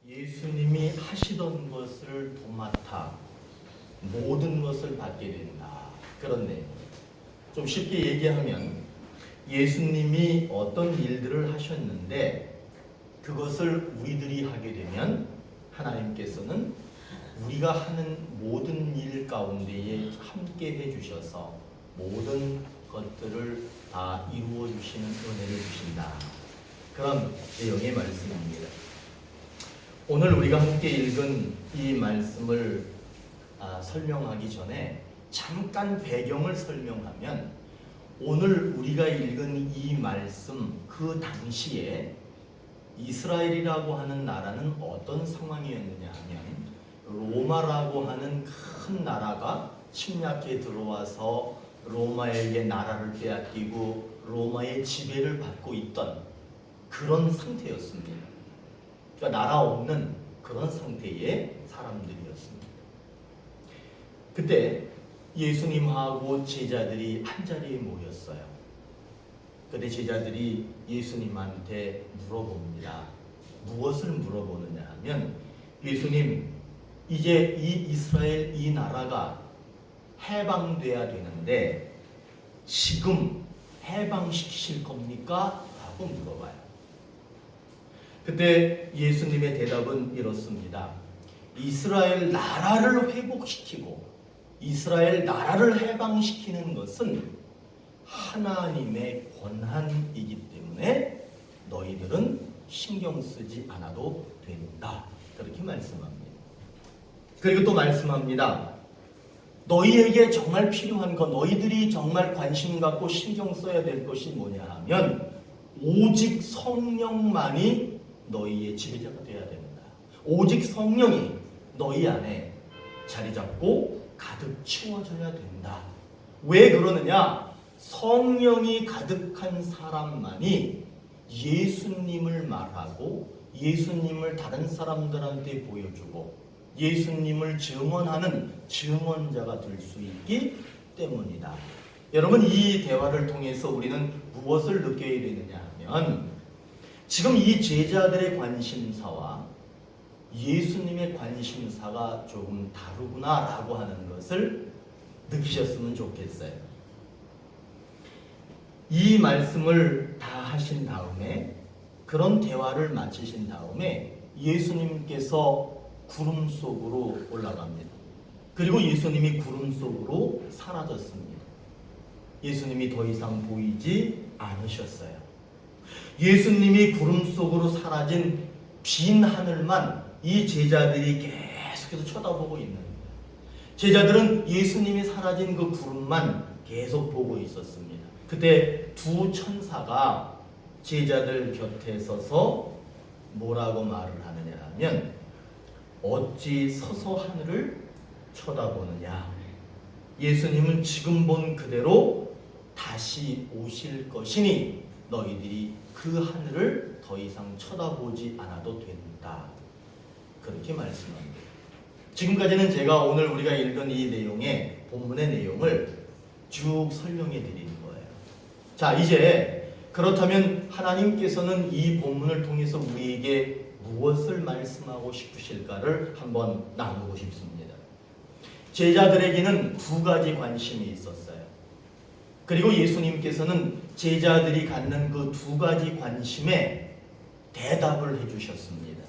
예수님이 하시던 것을 도맡아 모든 것을 받게 된다. 그런데 좀 쉽게 얘기하면 예수님이 어떤 일들을 하셨는데 그것을 우리들이 하게 되면 하나님께서는 우리가 하는 모든 일 가운데에 함께 해주셔서 모든 것들을 다 이루어 주시는 은혜를 주신다. 그런 내용의 말씀입니다. 오늘 우리가 함께 읽은 이 말씀을 설명하기 전에 잠깐 배경을 설명하면 오늘 우리가 읽은 이 말씀 그 당시에 이스라엘이라고 하는 나라는 어떤 상황이었느냐 하면 로마라고 하는 큰 나라가 침략해 들어와서 로마에게 나라를 빼앗기고 로마의 지배를 받고 있던 그런 상태였습니다. 그러니까 나라 없는 그런 상태의 사람들이었습니다. 그때 예수님하고 제자들이 한자리에 모였어요. 그때 제자들이 예수님한테 물어봅니다. 무엇을 물어보느냐 하면 예수님, 이제 이 이스라엘 이 나라가 해방돼야 되는데 지금 해방시키실 겁니까? 라고 물어봐요. 그때 예수님의 대답은 이렇습니다. 이스라엘 나라를 회복시키고 이스라엘 나라를 해방시키는 것은 하나님의 권한이기 때문에 너희들은 신경 쓰지 않아도 된다. 그렇게 말씀합니다. 그리고 또 말씀합니다. 너희에게 정말 필요한 것, 너희들이 정말 관심 갖고 신경 써야 될 것이 뭐냐 하면 오직 성령만이 너희의 지배자가 되어야 된다. 오직 성령이 너희 안에 자리 잡고 가득 채워져야 된다. 왜 그러느냐? 성령이 가득한 사람만이 예수님을 말하고 예수님을 다른 사람들한테 보여주고 예수님을 증언하는 증언자가 될 수 있기 때문이다. 여러분, 이 대화를 통해서 우리는 무엇을 느껴야 되느냐 하면 지금 이 제자들의 관심사와 예수님의 관심사가 조금 다르구나라고 하는 것을 느끼셨으면 좋겠어요. 이 말씀을 다 하신 다음에 그런 대화를 마치신 다음에 예수님께서 구름 속으로 올라갑니다. 그리고 예수님이 구름 속으로 사라졌습니다. 예수님이 더 이상 보이지 않으셨어요. 예수님이 구름 속으로 사라진 빈 하늘만 이 제자들이 계속해서 쳐다보고 있는 거예요. 제자들은 예수님이 사라진 그 구름만 계속 보고 있었습니다. 그때 두 천사가 제자들 곁에 서서 뭐라고 말을 하느냐 하면 어찌 서서 하늘을 쳐다보느냐. 예수님은 지금 본 그대로 다시 오실 것이니 너희들이 그 하늘을 더 이상 쳐다보지 않아도 된다. 그렇게 말씀합니다. 지금까지는 제가 오늘 우리가 읽은 이 내용의 본문의 내용을 쭉 설명해 드리는 거예요. 자, 이제 그렇다면 하나님께서는 이 본문을 통해서 우리에게 무엇을 말씀하고 싶으실까를 한번 나누고 싶습니다. 제자들에게는 두 가지 관심이 있었어요. 그리고 예수님께서는 제자들이 갖는 그 두 가지 관심에 대답을 해주셨습니다.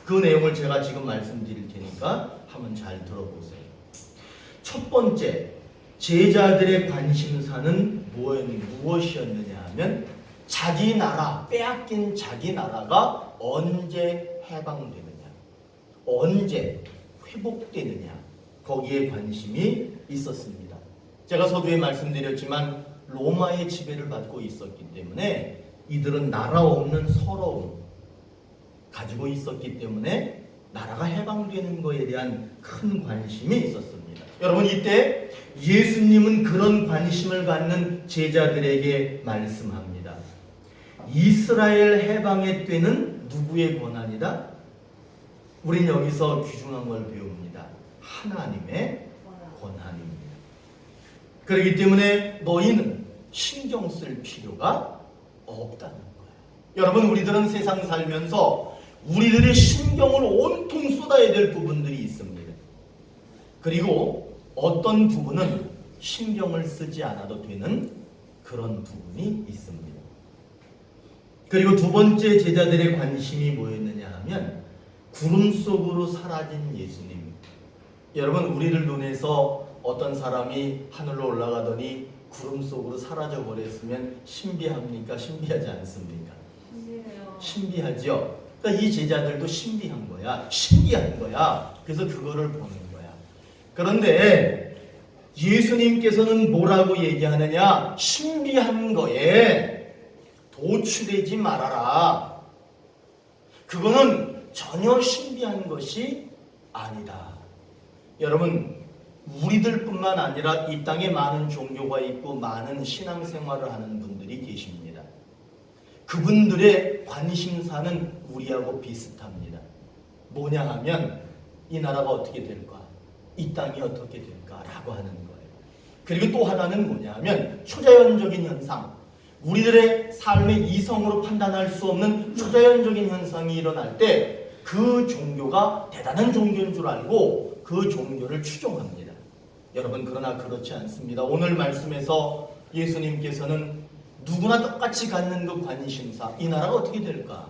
그 내용을 제가 지금 말씀드릴 테니까 한번 잘 들어보세요. 첫 번째, 제자들의 관심사는 무엇이었느냐 하면 자기 나라, 빼앗긴 자기 나라가 언제 해방되느냐, 언제 회복되느냐, 거기에 관심이 있었습니다. 제가 서두에 말씀드렸지만 로마의 지배를 받고 있었기 때문에 이들은 나라 없는 서러움 가지고 있었기 때문에 나라가 해방되는 것에 대한 큰 관심이 있었습니다. 여러분, 이때 예수님은 그런 관심을 갖는 제자들에게 말씀합니다. 이스라엘 해방의 때는 누구의 권한이다? 우린 여기서 귀중한 걸 배웁니다. 하나님의 권한입니다. 그렇기 때문에 너희는 신경 쓸 필요가 없다는 거예요. 여러분, 우리들은 세상 살면서 우리들의 신경을 온통 쏟아야 될 부분들이 있습니다. 그리고 어떤 부분은 신경을 쓰지 않아도 되는 그런 부분이 있습니다. 그리고 두 번째 제자들의 관심이 뭐였느냐 하면 구름 속으로 사라진 예수님. 여러분, 우리를 눈에서 어떤 사람이 하늘로 올라가더니 구름 속으로 사라져 버렸으면 신비합니까? 신비하지 않습니까? 신비하죠. 그러니까 이 제자들도 신비한 거야. 신기한 거야. 그래서 그거를 보는 거야. 그런데 예수님께서는 뭐라고 얘기하느냐? 신비한 거에 도취되지 말아라. 그거는 전혀 신비한 것이 아니다. 여러분, 우리들뿐만 아니라 이 땅에 많은 종교가 있고 많은 신앙생활을 하는 분들이 계십니다. 그분들의 관심사는 우리하고 비슷합니다. 뭐냐 하면 이 나라가 어떻게 될까? 이 땅이 어떻게 될까? 라고 하는 거예요. 그리고 또 하나는 뭐냐 하면 초자연적인 현상. 우리들의 삶의 이성으로 판단할 수 없는 초자연적인 현상이 일어날 때 그 종교가 대단한 종교인 줄 알고 그 종교를 추종합니다. 여러분, 그러나 그렇지 않습니다. 오늘 말씀에서 예수님께서는 누구나 똑같이 갖는 그 관심사, 이 나라가 어떻게 될까?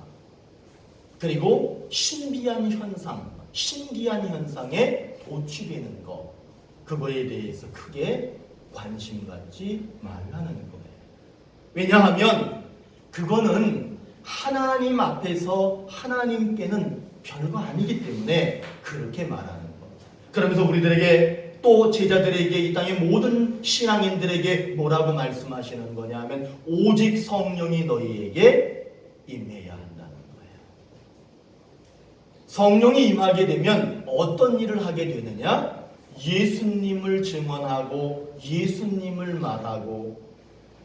그리고 신비한 현상, 신기한 현상에 도취되는 것, 그거에 대해서 크게 관심 갖지 말라는 거예요. 왜냐하면 그거는 하나님 앞에서 하나님께는 별거 아니기 때문에 그렇게 말하는 겁니다. 그러면서 우리들에게 또 제자들에게 이 땅의 모든 신앙인들에게 뭐라고 말씀하시는 거냐 하면 오직 성령이 너희에게 임해야 한다는 거예요. 성령이 임하게 되면 어떤 일을 하게 되느냐? 예수님을 증언하고 예수님을 말하고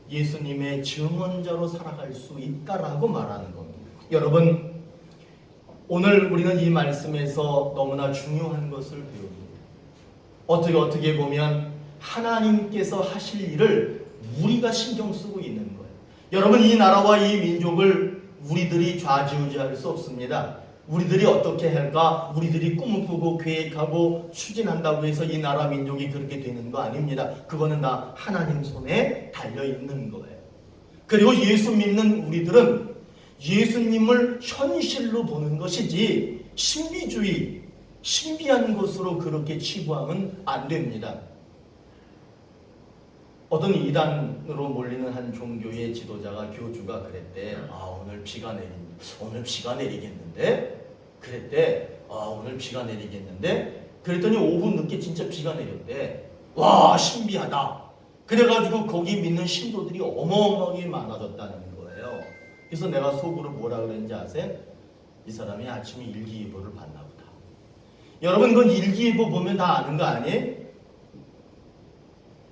예수님의 증언자로 살아갈 수 있다라고 말하는 겁니다. 여러분, 오늘 우리는 이 말씀에서 너무나 중요한 것을 배웁니다. 어떻게 보면 하나님께서 하실 일을 우리가 신경 쓰고 있는 거예요. 여러분, 이 나라와 이 민족을 우리들이 좌지우지할 수 없습니다. 우리들이 어떻게 할까? 우리들이 꿈을 꾸고 계획하고 추진한다고 해서 이 나라 민족이 그렇게 되는 거 아닙니다. 그거는 다 하나님 손에 달려있는 거예요. 그리고 예수 믿는 우리들은 예수님을 현실로 보는 것이지 신비주의, 신비한 것으로 그렇게 치부하면 안 됩니다. 어떤 이단으로 몰리는 한 종교의 지도자가, 교주가 그랬대. 오늘 비가 내리겠는데? 그랬대. 오늘 비가 내리겠는데? 그랬더니 5분 늦게 진짜 비가 내렸대. 와, 신비하다. 그래가지고 거기 믿는 신도들이 어마어마하게 많아졌다는 거예요. 그래서 내가 속으로 뭐라 그랬는지 아세요? 이 사람이 아침에 일기예보를 봤나 보다. 여러분, 그건 일기예보 보면 다 아는 거 아니에요?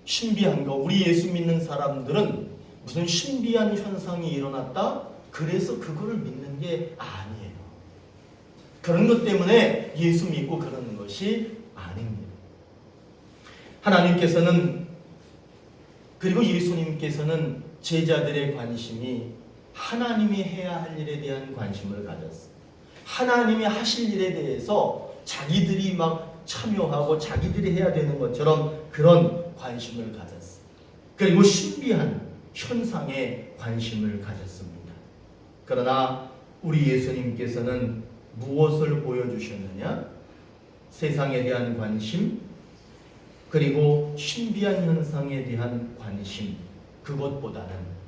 신비한 거. 우리 예수 믿는 사람들은 무슨 신비한 현상이 일어났다? 그래서 그거를 믿는 게 아니에요. 그런 것 때문에 예수 믿고 그러는 것이 아닙니다. 하나님께서는, 그리고 예수님께서는 제자들의 관심이 하나님이 해야 할 일에 대한 관심을 가졌어요. 하나님이 하실 일에 대해서 자기들이 막 참여하고 자기들이 해야 되는 것처럼 그런 관심을 가졌어요. 그리고 신비한 현상에 관심을 가졌습니다. 그러나 우리 예수님께서는 무엇을 보여주셨느냐? 세상에 대한 관심, 그리고 신비한 현상에 대한 관심, 그것보다는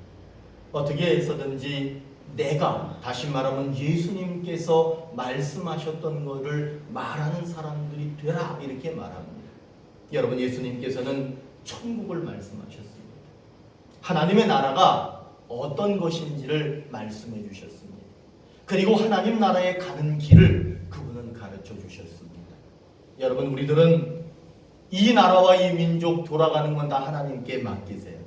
어떻게 해서든지 내가, 다시 말하면 예수님께서 말씀하셨던 것을 말하는 사람들이 되라, 이렇게 말합니다. 여러분, 예수님께서는 천국을 말씀하셨습니다. 하나님의 나라가 어떤 것인지를 말씀해 주셨습니다. 그리고 하나님 나라에 가는 길을 그분은 가르쳐 주셨습니다. 여러분, 우리들은 이 나라와 이 민족 돌아가는 건 다 하나님께 맡기세요.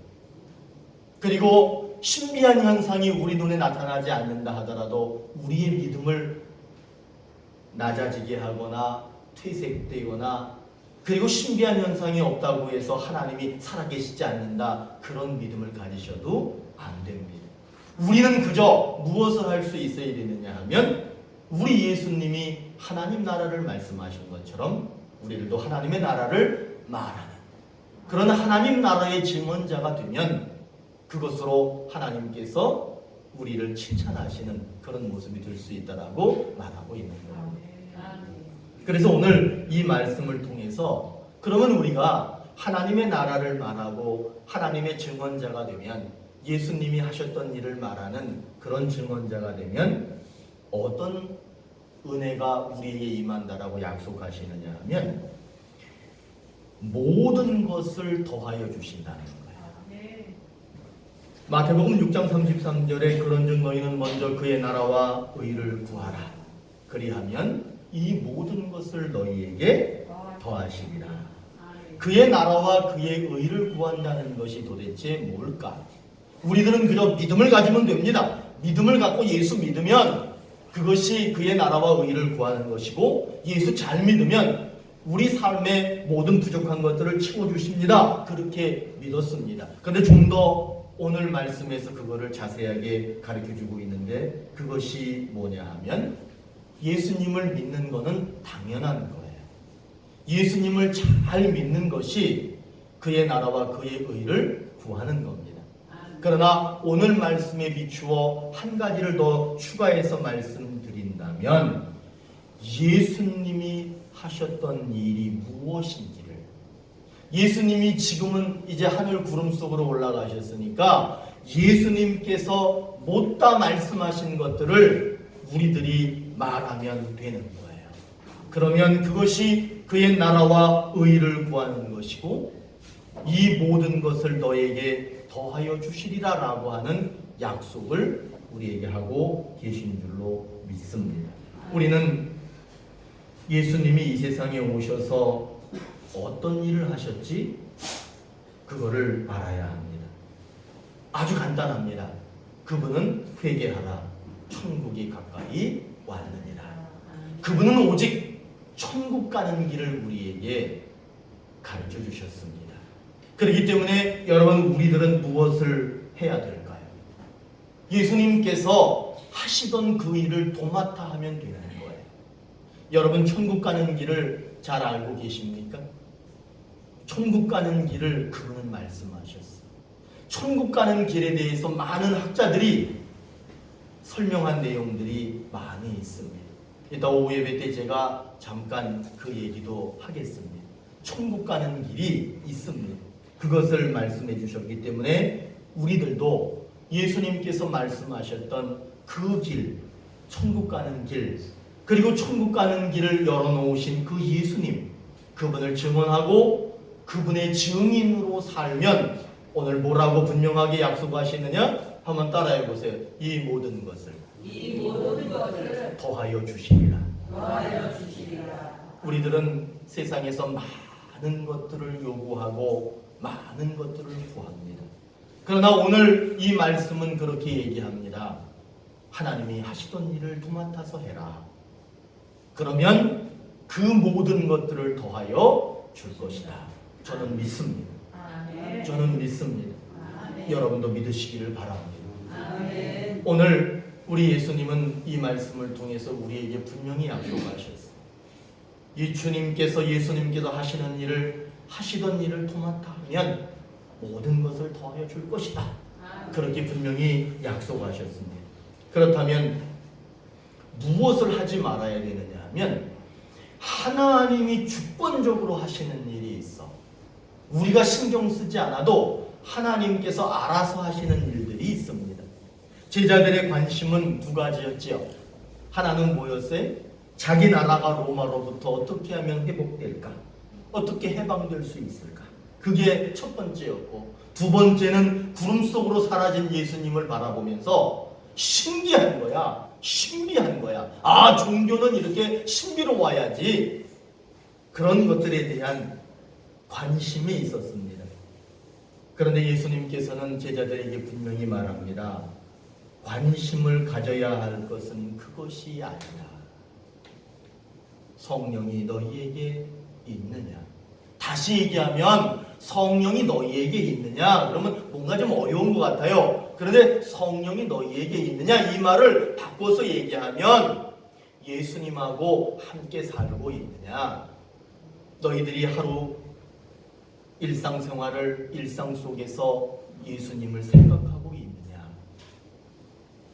그리고 신비한 현상이 우리 눈에 나타나지 않는다 하더라도 우리의 믿음을 낮아지게 하거나 퇴색되거나, 그리고 신비한 현상이 없다고 해서 하나님이 살아계시지 않는다, 그런 믿음을 가지셔도 안 됩니다. 우리는 그저 무엇을 할 수 있어야 되느냐 하면 우리 예수님이 하나님 나라를 말씀하신 것처럼 우리들도 하나님의 나라를 말하는 그런 하나님 나라의 증언자가 되면 그것으로 하나님께서 우리를 칭찬하시는 그런 모습이 될 수 있다라고 말하고 있는 거예요. 그래서 오늘 이 말씀을 통해서 그러면 우리가 하나님의 나라를 말하고 하나님의 증언자가 되면 예수님이 하셨던 일을 말하는 그런 증언자가 되면 어떤 은혜가 우리에게 임한다라고 약속하시느냐 하면 모든 것을 더하여 주신다는 거예요. 마태복음 6장 33절에 그런즉 너희는 먼저 그의 나라와 의를 구하라. 그리하면 이 모든 것을 너희에게 더하시리라. 그의 나라와 그의 의를 구한다는 것이 도대체 뭘까? 우리들은 그저 믿음을 가지면 됩니다. 믿음을 갖고 예수 믿으면 그것이 그의 나라와 의를 구하는 것이고 예수 잘 믿으면 우리 삶의 모든 부족한 것들을 채워주십니다. 그렇게 믿었습니다. 그런데 좀 더 오늘 말씀에서 그거를 자세하게 가르쳐주고 있는데 그것이 뭐냐 하면 예수님을 믿는 것은 당연한 거예요. 예수님을 잘 믿는 것이 그의 나라와 그의 의를 구하는 겁니다. 그러나 오늘 말씀에 비추어 한 가지를 더 추가해서 말씀드린다면 예수님이 하셨던 일이 무엇인지를 예수님이 지금은 이제 하늘 구름 속으로 올라가셨으니까 예수님께서 못다 말씀하신 것들을 우리들이 말하면 되는 거예요. 그러면 그것이 그의 나라와 의를 구하는 것이고 이 모든 것을 너에게 더하여 주시리라 라고 하는 약속을 우리에게 하고 계신 줄로 믿습니다. 우리는 예수님이 이 세상에 오셔서 어떤 일을 하셨지? 그거를 알아야 합니다. 아주 간단합니다. 그분은 회개하라. 천국이 가까이 왔느니라. 그분은 오직 천국 가는 길을 우리에게 가르쳐 주셨습니다. 그렇기 때문에 여러분 우리들은 무엇을 해야 될까요? 예수님께서 하시던 그 일을 도맡아 하면 되는 거예요. 여러분 천국 가는 길을 잘 알고 계십니까? 천국 가는 길을 그분은 말씀하셨어요. 천국 가는 길에 대해서 많은 학자들이 설명한 내용들이 많이 있습니다. 이따 오후 예배 때 제가 잠깐 그 얘기도 하겠습니다. 천국 가는 길이 있습니다. 그것을 말씀해 주셨기 때문에 우리들도 예수님께서 말씀하셨던 그 길, 천국 가는 길, 그리고 천국 가는 길을 열어놓으신 그 예수님, 그분을 증언하고 그분의 증인으로 살면 오늘 뭐라고 분명하게 약속하시느냐? 한번 따라해 보세요. 이 모든 것을 더하여 주시리라. 우리들은 세상에서 많은 것들을 요구하고 많은 것들을 구합니다. 그러나 오늘 이 말씀은 그렇게 얘기합니다. 하나님이 하시던 일을 도맡아서 해라. 그러면 그 모든 것들을 더하여 줄 것이다. 저는 믿습니다. 저는 믿습니다. 여러분도 믿으시기를 바랍니다. 오늘 우리 예수님은 이 말씀을 통해서 우리에게 분명히 약속하셨어요. 이 주님께서 예수님께서 하시던 일을 도맡아 하면 모든 것을 더하여 줄 것이다. 그렇게 분명히 약속하셨습니다. 그렇다면 무엇을 하지 말아야 되느냐 하면 하나님이 주권적으로 하시는 일이 있어. 우리가 신경 쓰지 않아도 하나님께서 알아서 하시는 일들이 있습니다. 제자들의 관심은 두 가지였지요. 하나는 뭐였어요? 자기 나라가 로마로부터 어떻게 하면 회복될까? 어떻게 해방될 수 있을까? 그게 첫 번째였고, 두 번째는 구름 속으로 사라진 예수님을 바라보면서 신기한 거야. 신비한 거야. 아, 종교는 이렇게 신비로워야지. 그런 것들에 대한 관심이 있었습니다. 그런데 예수님께서는 제자들에게 분명히 말합니다. 관심을 가져야 할 것은 그것이 아니라 성령이 너희에게 있느냐. 다시 얘기하면 성령이 너희에게 있느냐? 그러면 뭔가 좀 어려운 것 같아요. 그런데 성령이 너희에게 있느냐? 이 말을 바꿔서 얘기하면 예수님하고 함께 살고 있느냐? 너희들이 하루 일상 속에서 예수님을 생각하고 있느냐?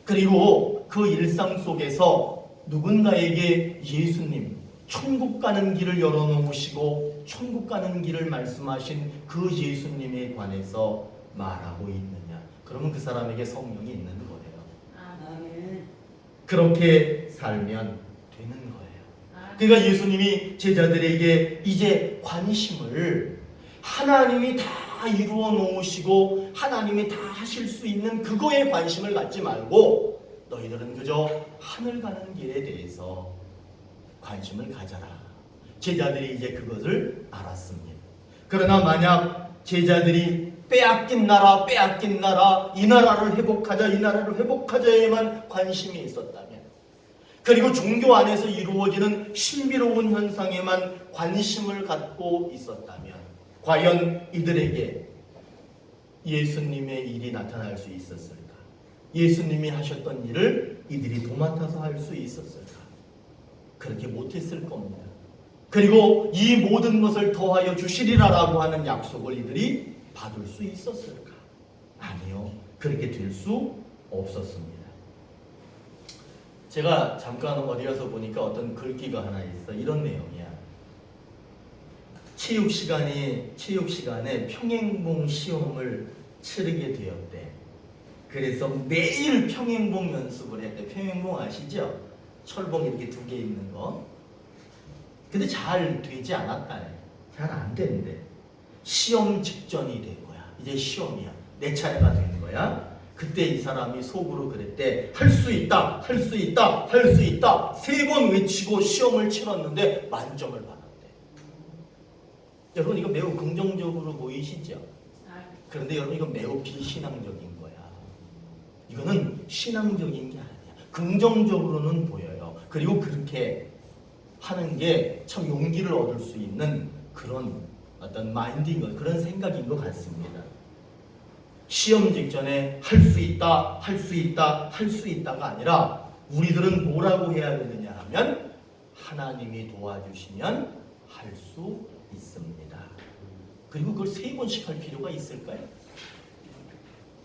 그리고 그 일상 속에서 누군가에게 예수님, 천국 가는 길을 열어놓으시고 천국 가는 길을 말씀하신 그 예수님에 관해서 말하고 있느냐? 그러면 그 사람에게 성령이 있는 거예요. 아멘. 그렇게 살면 되는 거예요. 그러니까 예수님이 제자들에게 이제 관심을 하나님이 다 이루어 놓으시고 하나님이 다 하실 수 있는 그거에 관심을 갖지 말고 너희들은 그저 하늘 가는 길에 대해서 관심을 가져라. 제자들이 이제 그것을 알았습니다. 그러나 만약 제자들이 빼앗긴 나라, 이 나라를 회복하자에만 관심이 있었다면, 그리고 종교 안에서 이루어지는 신비로운 현상에만 관심을 갖고 있었다면, 과연 이들에게 예수님의 일이 나타날 수 있었을까? 예수님이 하셨던 일을 이들이 도맡아서 할 수 있었을까? 그렇게 못했을 겁니다. 그리고 이 모든 것을 더하여 주시리라라고 하는 약속을 이들이 받을 수 있었을까? 아니요. 그렇게 될 수 없었습니다. 제가 잠깐 어디 가서 보니까 어떤 글귀가 하나 있어. 이런 내용이야. 체육 시간에 평행봉 시험을 치르게 되었대. 그래서 매일 평행봉 연습을 했대. 평행봉 아시죠? 철봉 이렇게 두 개 있는 거. 근데 잘 되지 않았다. 잘 안 된대. 시험 직전이 된 거야. 이제 시험이야. 내 차례가 된 거야. 그때 이 사람이 속으로 그랬대. 할 수 있다, 할 수 있다, 할 수 있다. 3번 외치고 시험을 치렀는데 만점을 받았대. 여러분 이거 매우 긍정적으로 보이시죠? 그런데 여러분 이거 매우 비신앙적인 거야. 이거는 신앙적인 게 아니야. 긍정적으로는 보여요. 그리고 그렇게 하는 게 참 용기를 얻을 수 있는 그런 어떤 마인드인 것, 그런 생각인 것 같습니다. 시험 직전에 할 수 있다, 할 수 있다, 할 수 있다가 아니라 우리들은 뭐라고 해야 되느냐 하면 하나님이 도와주시면 할 수 있습니다. 그리고 그걸 3번씩 할 필요가 있을까요?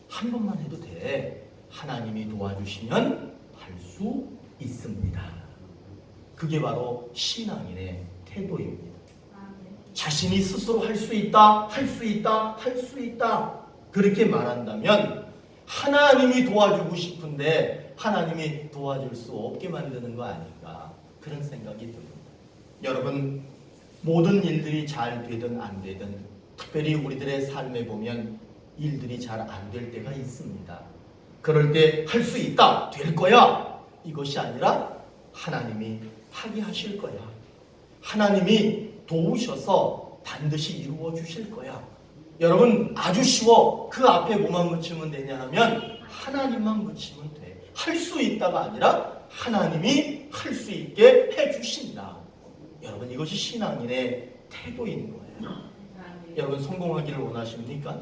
한 번만 해도 돼. 하나님이 도와주시면 할 수 있습니다. 그게 바로 신앙인의 태도입니다. 자신이 스스로 할 수 있다, 할 수 있다, 할 수 있다 그렇게 말한다면 하나님이 도와주고 싶은데 하나님이 도와줄 수 없게 만드는 거 아닌가, 그런 생각이 듭니다. 여러분, 모든 일들이 잘 되든 안 되든 특별히 우리들의 삶에 보면 일들이 잘 안 될 때가 있습니다. 그럴 때 할 수 있다, 될 거야, 이것이 아니라 하나님이 하게 하실 거야. 하나님이 도우셔서 반드시 이루어 주실 거야. 여러분 아주 쉬워. 그 앞에 뭐만 붙이면 되냐 하면 하나님만 붙이면 돼. 할 수 있다가 아니라 하나님이 할 수 있게 해주신다. 여러분 이것이 신앙인의 태도인 거예요. 여러분 성공하기를 원하십니까?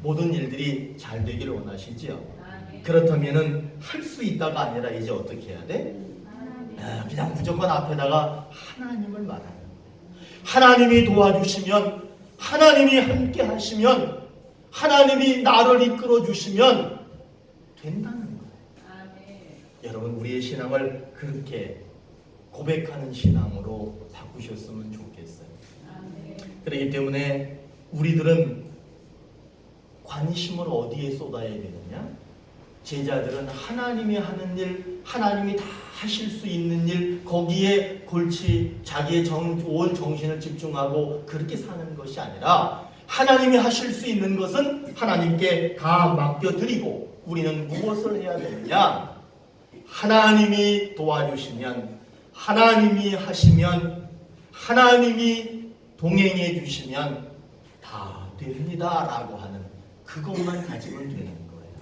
모든 일들이 잘 되기를 원하시지요? 그렇다면은 할 수 있다가 아니라 이제 어떻게 해야 돼? 그냥 무조건 앞에다가 하나님을 말하는 거예요. 하나님이 도와주시면, 하나님이 함께 하시면, 하나님이 나를 이끌어 주시면 된다는 거예요. 여러분 우리의 신앙을 그렇게 고백하는 신앙으로 바꾸셨으면 좋겠어요. 그렇기 때문에 우리들은 관심을 어디에 쏟아야 되느냐? 제자들은 하나님이 하는 일, 하나님이 다 하실 수 있는 일, 거기에 골치 자기의 온 정신을 집중하고 그렇게 사는 것이 아니라 하나님이 하실 수 있는 것은 하나님께 다 맡겨드리고 우리는 무엇을 해야 되느냐? 하나님이 도와주시면, 하나님이 하시면, 하나님이 동행해 주시면 다 됩니다 라고 하는 그것만 가지면 되는 거예요.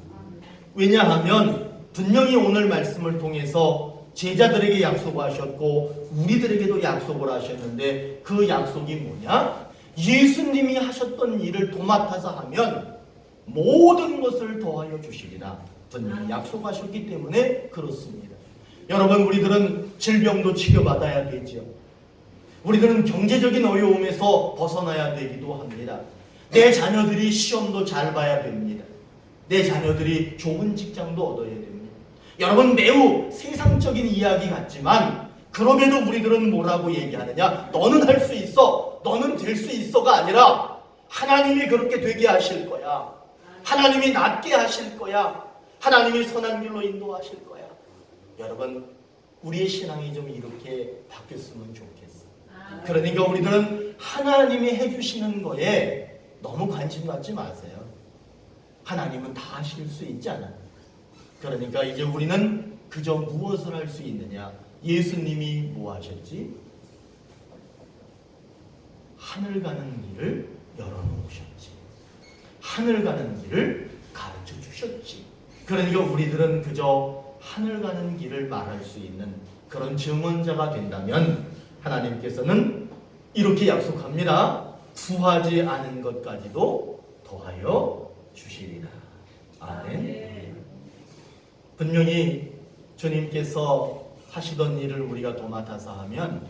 왜냐하면 분명히 오늘 말씀을 통해서 제자들에게 약속하셨고 우리들에게도 약속을 하셨는데 그 약속이 뭐냐? 예수님이 하셨던 일을 도맡아서 하면 모든 것을 더하여 주시리라 분명히 약속하셨기 때문에 그렇습니다. 여러분, 우리들은 질병도 치료받아야 되지요. 우리들은 경제적인 어려움에서 벗어나야 되기도 합니다. 내 자녀들이 시험도 잘 봐야 됩니다. 내 자녀들이 좋은 직장도 얻어야 됩니다. 여러분, 매우 세상적인 이야기 같지만 그럼에도 우리들은 뭐라고 얘기하느냐? 너는 할 수 있어, 너는 될 수 있어가 아니라 하나님이 그렇게 되게 하실 거야. 하나님이 낫게 하실 거야. 하나님이 선한 길로 인도하실 거야. 여러분, 우리의 신앙이 좀 이렇게 바뀌었으면 좋겠어. 그러니까 우리들은 하나님이 해주시는 거에 너무 관심 갖지 마세요. 하나님은 다 하실 수 있잖아. 그러니까 이제 우리는 그저 무엇을 할 수 있느냐? 예수님이 뭐 하셨지? 하늘 가는 길을 열어놓으셨지. 하늘 가는 길을 가르쳐 주셨지. 그러니까 우리들은 그저 하늘 가는 길을 말할 수 있는 그런 증언자가 된다면 하나님께서는 이렇게 약속합니다. 구하지 않은 것까지도 더하여 주시리라. 아멘. 분명히 주님께서 하시던 일을 우리가 도맡아서 하면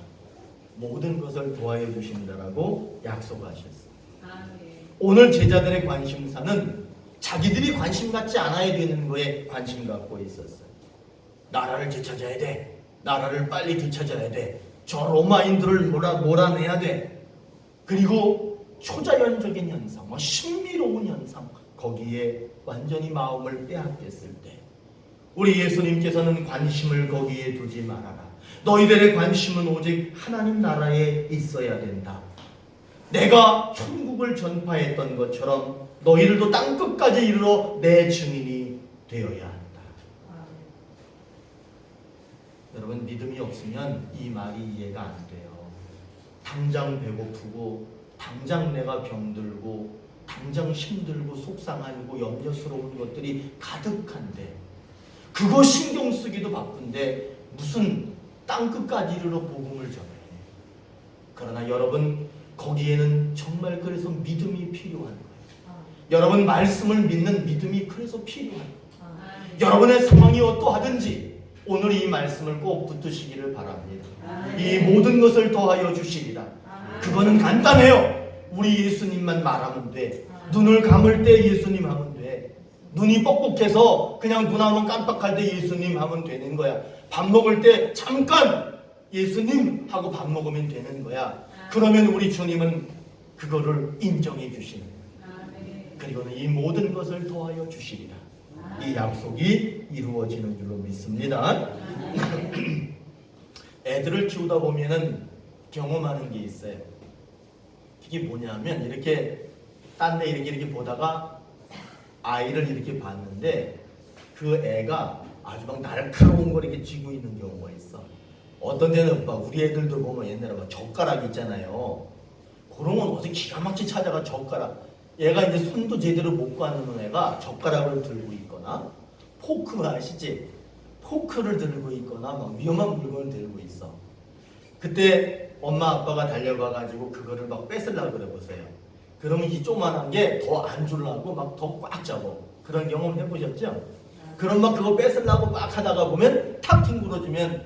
모든 것을 도와해 주신다라고 약속하셨어요. 오늘 제자들의 관심사는 자기들이 관심 갖지 않아야 되는 거에 관심 갖고 있었어요. 나라를 되찾아야 돼. 나라를 빨리 되찾아야 돼. 저 로마인들을 몰아내야 돼. 그리고 초자연적인 현상, 신비로운 현상, 거기에 완전히 마음을 빼앗겼을 때 우리 예수님께서는 관심을 거기에 두지 말아라. 너희들의 관심은 오직 하나님 나라에 있어야 된다. 내가 천국을 전파했던 것처럼 너희들도 땅끝까지 이르러 내 증인이 되어야 한다. 여러분, 믿음이 없으면 이 말이 이해가 안 돼요. 당장 배고프고 당장 내가 병들고 당장 힘들고 속상하고 염려스러운 것들이 가득한데 그거 신경 쓰기도 바쁜데 무슨 땅끝까지 이르러 복음을 전해. 그러나 여러분, 거기에는 정말 그래서 믿음이 필요한 거예요. 여러분, 말씀을 믿는 믿음이 그래서 필요한 거예요. 여러분의 상황이 어떠하든지 오늘 이 말씀을 꼭 붙드시기를 바랍니다. 이 모든 것을 더하여 주시리라. 그거는 간단해요. 우리 예수님만 말하면 돼. 눈을 감을 때 예수님 하면 돼. 눈이 뻑뻑해서 그냥 눈 한번 깜빡할 때 예수님 하면 되는 거야. 밥 먹을 때 잠깐 예수님 하고 밥 먹으면 되는 거야. 그러면 우리 주님은 그거를 인정해 주시는 거야. 그리고는 이 모든 것을 더하여 주시리라. 이 약속이 이루어지는 줄로 믿습니다. 애들을 키우다 보면은 경험하는 게 있어요. 이게 뭐냐면 이렇게 딴 데 이렇게 보다가 아이를 이렇게 봤는데 그 애가 아주 막 날카로운 걸 이렇게 쥐고 있는 경우가 있어. 어떤 데는 막 우리 애들도 보면 옛날에 막 젓가락 있잖아요. 그런 건 어디 기가 막히게 찾아가 젓가락. 얘가 이제 손도 제대로 못 가는 애가 젓가락을 들고 있거나 포크 아시지? 포크를 들고 있거나 막 위험한 물건을 들고 있어. 그때 엄마 아빠가 달려가가지고 그거를 막 뺏으려고 그래 보세요. 그러면 이 조그만한 게 더 안 주려고 막 더 꽉 잡어. 그런 경험 해보셨죠? 그럼 막 그거 뺏으려고 막 하다가 보면 탁 튕구러지면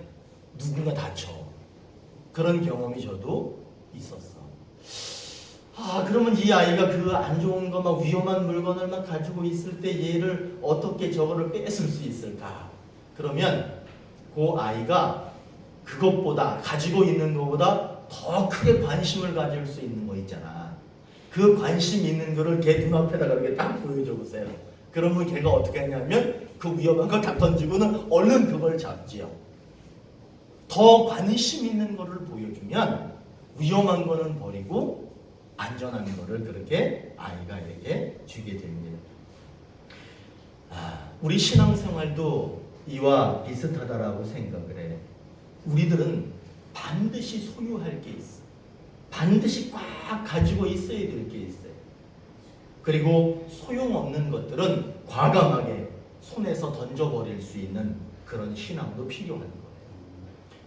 누군가 다쳐. 그런 경험이 저도 있었어. 그러면 이 아이가 그 안 좋은 거 막 위험한 물건을 막 가지고 있을 때 얘를 어떻게 저거를 뺏을 수 있을까? 그러면 그 아이가 그것보다 가지고 있는 것보다 더 크게 관심을 가질 수 있는 거 있잖아. 그 관심 있는 거를 걔 눈앞에다가 이렇게 딱 보여줘 보세요. 그러면 걔가 어떻게 하냐면 그 위험한 거 딱 던지고는 얼른 그걸 잡지요. 더 관심 있는 거를 보여주면 위험한 거는 버리고 안전한 거를 그렇게 아이가 이렇게 주게 됩니다. 우리 신앙생활도 이와 비슷하다라고 생각을 해. 우리들은 반드시 소유할 게 있어. 반드시 꽉 가지고 있어야 될 게 있어요. 그리고 소용없는 것들은 과감하게 손에서 던져버릴 수 있는 그런 신앙도 필요한 거예요.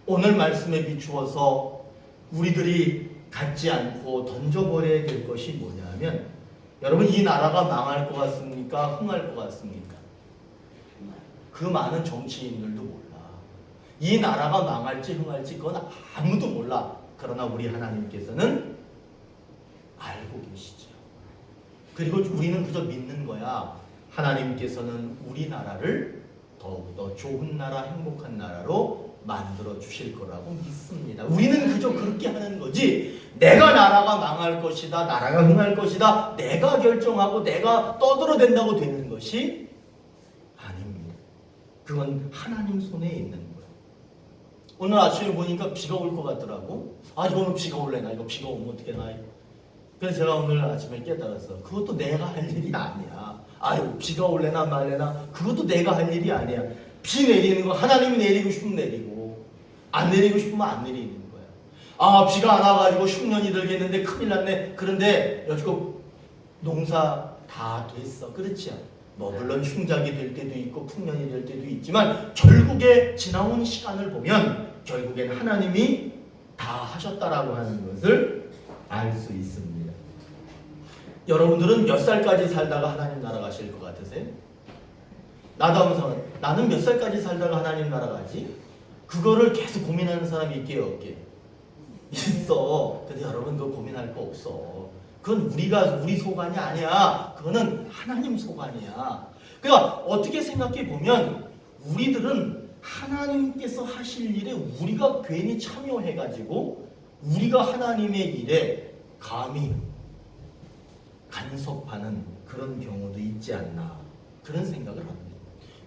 오늘 말씀에 비추어서 우리들이 갖지 않고 던져버려야 될 것이 뭐냐면, 여러분, 이 나라가 망할 것 같습니까? 흥할 것 같습니까? 그 많은 정치인들도 몰라. 이 나라가 망할지 흥할지 그건 아무도 몰라. 그러나 우리 하나님께서는 알고 계시죠. 그리고 우리는 그저 믿는 거야. 하나님께서는 우리나라를 더욱더 좋은 나라, 행복한 나라로 만들어 주실 거라고 믿습니다. 우리는 그저 그렇게 하는 거지, 내가 나라가 망할 것이다, 나라가 흥할 것이다, 내가 결정하고 내가 떠들어댄다고 되는 것이 아닙니다. 그건 하나님 손에 있는 거예요. 오늘 아침에 보니까 비가 올 것 같더라고. 아, 이거는 비가 올래나? 이거 비가 오면 어떻게 나? 그래서 제가 오늘 아침에 깨달았어. 그것도 내가 할 일이 아니야. 아유, 비가 올래나 말래나 그것도 내가 할 일이 아니야. 비 내리는 거 하나님이 내리고 싶으면 내리고, 안 내리고 싶으면 안 내리는 거야. 아, 비가 안 와가지고 흉년이 들겠는데 큰일 났네. 그런데 여지껏 농사 다 됐어. 그렇지? 뭐 물론 흉작이 될 때도 있고 풍년이 될 때도 있지만 결국에 지나온 시간을 보면 결국엔 하나님이 다 하셨다라고 하는 것을 알 수 있습니다. 여러분들은 몇 살까지 살다가 하나님 나라 가실 것 같으세요? 나도 하면서 나는 몇 살까지 살다가 하나님 나라 가지? 그거를 계속 고민하는 사람이 있게요, 없게? 있어. 근데 여러분 그거 고민할 거 없어. 그건 우리 소관이 아니야. 그거는 하나님 소관이야. 그러니까 어떻게 생각해 보면 우리들은 하나님께서 하실 일에 우리가 괜히 참여해가지고 우리가 하나님의 일에 감히 간섭하는 그런 경우도 있지 않나, 그런 생각을 합니다.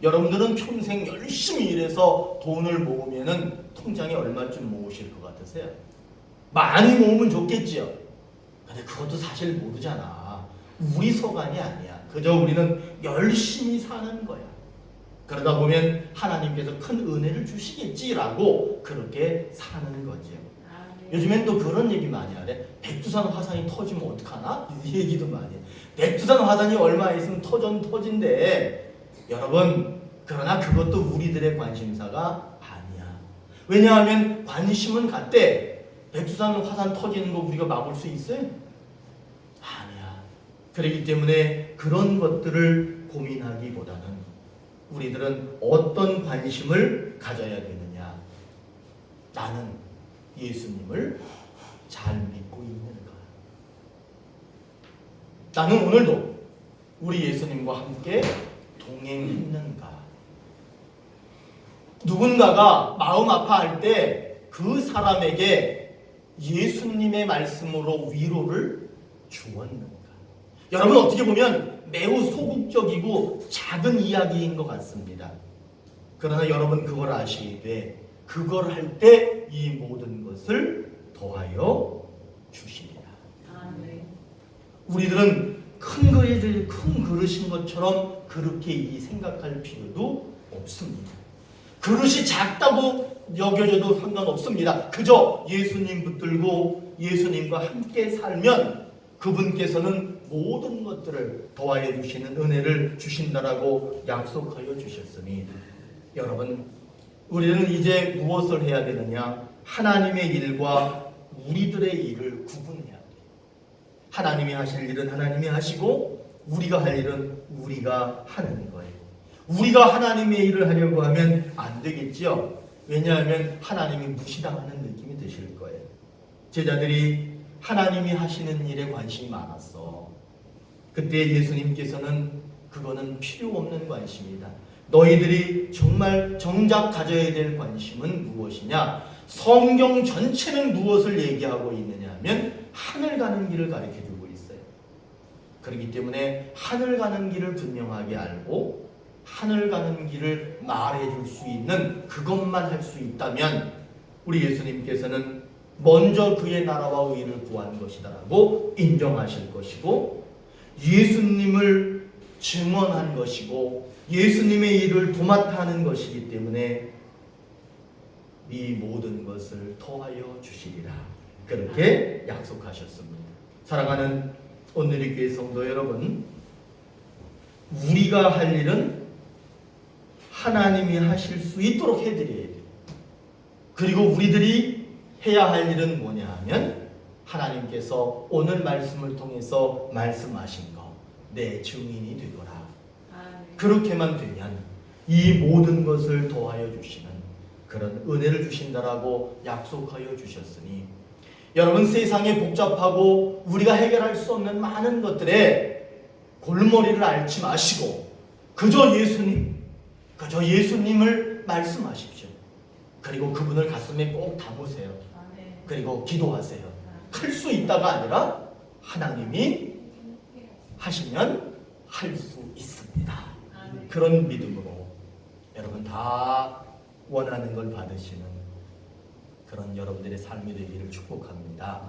여러분들은 평생 열심히 일해서 돈을 모으면은 통장에 얼마쯤 모으실 것 같으세요? 많이 모으면 좋겠지요. 근데 그것도 사실 모르잖아. 우리 소관이 아니야. 그저 우리는 열심히 사는 거야. 그러다 보면 하나님께서 큰 은혜를 주시겠지라고 그렇게 사는 거죠. 요즘엔 또 그런 얘기 많이 하래. 백두산 화산이 터지면 어떡하나? 이 얘기도 많이 해. 백두산 화산이 얼마 있으면 터진대. 여러분, 그러나 그것도 우리들의 관심사가 아니야. 왜냐하면 관심은 같대. 백두산 화산 터지는 거 우리가 막을 수 있어요? 아니야. 그렇기 때문에 그런 것들을 고민하기보다는 우리들은 어떤 관심을 가져야 되느냐. 나는 예수님을 잘 믿고 있는가? 나는 오늘도 우리 예수님과 함께 동행했는가? 누군가가 마음 아파할 때 그 사람에게 예수님의 말씀으로 위로를 주었는가? 여러분, 어떻게 보면 매우 소극적이고 작은 이야기인 것 같습니다. 그러나 여러분 그걸 아시되 그걸 할 때 이 모든 것을 더하여 주시리라. 우리들은 큰 그릇인 것처럼 그렇게 생각할 필요도 없습니다. 그릇이 작다고 여겨져도 상관없습니다. 그저 예수님 붙들고 예수님과 함께 살면 그분께서는 모든 것들을 더하여 주시는 은혜를 주신다라고 약속하여 주셨으니, 여러분, 우리는 이제 무엇을 해야 되느냐? 하나님의 일과 우리들의 일을 구분해야 돼요. 하나님이 하실 일은 하나님이 하시고 우리가 할 일은 우리가 하는 거예요. 우리가 하나님의 일을 하려고 하면 안 되겠지요. 왜냐하면 하나님이 무시당하는 느낌이 드실 거예요. 제자들이 하나님이 하시는 일에 관심이 많았어. 그때 예수님께서는 그거는 필요 없는 관심이다. 너희들이 정말 정작 가져야 될 관심은 무엇이냐? 성경 전체는 무엇을 얘기하고 있느냐 하면 하늘 가는 길을 가르쳐주고 있어요. 그렇기 때문에 하늘 가는 길을 분명하게 알고 하늘 가는 길을 말해줄 수 있는 그것만 할 수 있다면 우리 예수님께서는 먼저 그의 나라와 의를 구한 것이다라고 인정하실 것이고, 예수님을 증언한 것이고 예수님의 일을 도맡아 하는 것이기 때문에 이 모든 것을 더하여 주시리라, 그렇게 약속하셨습니다. 사랑하는 오늘의 교회 성도 여러분, 우리가 할 일은 하나님이 하실 수 있도록 해드려야 돼요. 그리고 우리들이 해야 할 일은 뭐냐 하면 하나님께서 오늘 말씀을 통해서 말씀하신 거, 내 증인이 되거라. 그렇게만 되면 이 모든 것을 더하여 주시는 그런 은혜를 주신다라고 약속하여 주셨으니 여러분, 세상에 복잡하고 우리가 해결할 수 없는 많은 것들에 골머리를 앓지 마시고 그저 예수님을 말씀하십시오. 그리고 그분을 가슴에 꼭 담으세요. 그리고 기도하세요. 할 수 있다가 아니라 하나님이 하시면 할 수 있습니다. 그런 믿음으로 여러분 다 원하는 걸 받으시는 그런 여러분들의 삶이 되기를 축복합니다.